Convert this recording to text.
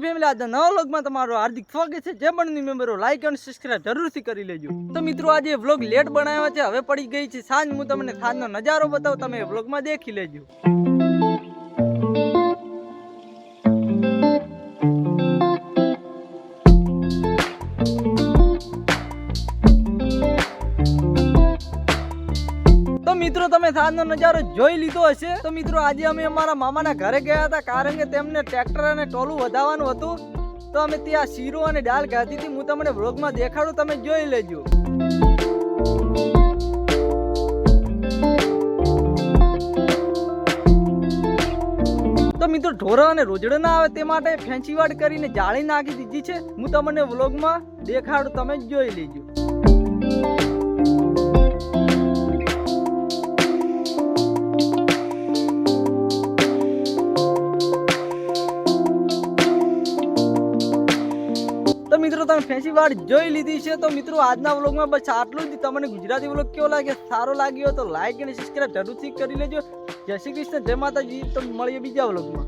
Family, આજના નવા વ્લોગમાં તમારું હાર્દિક સ્વાગત છે. જે પણ મેમ્બરો લાઈક અને સબસ્ક્રાઇબ જરૂરથી કરી લેજો. તો મિત્રો આજે વ્લોગ લેટ બનાવ્યો છે, હવે પડી ગઈ છે સાંજ. હું તમને સાંજનો નજારો બતાવું, તમે વ્લોગમાં દેખી લેજો. તો મિત્રો તમે સાંજનો નજારો જોઈ લીધો હશે. તો મિત્રો આજે અમે અમારા મામાના ઘરે ગયા હતા, કારણ કે તેમને ટ્રેક્ટર અને ટોલું વધાવવાનું હતું. તો અમે ત્યાં શીરો અને દાળ ખાધી હતી. હું તમને વ્લોગમાં દેખાડું, તમે જોઈ લેજો. તો મિત્રો ઢોરો અને રોજડો ના આવે તે માટે ફેંચીવાડ કરીને જાળી નાખી દીધી છે. હું તમને વ્લોગમાં દેખાડું, તમે જોઈ લેજો. તો મિત્રો તમે ફેંસી વાડ જોઈ લીધી છે. તો મિત્રો આજના વ્લોગમાં બસ આટલું જ. તમને ગુજરાતી વ્લોગ કેવો લાગે, સારો લાગ્યો તો લાઈક અને સબસ્ક્રાઇબ જરૂરથી કરી લેજો. જય શ્રી કૃષ્ણ, જય માતાજી. તો મળીએ બીજા વ્લોગમાં.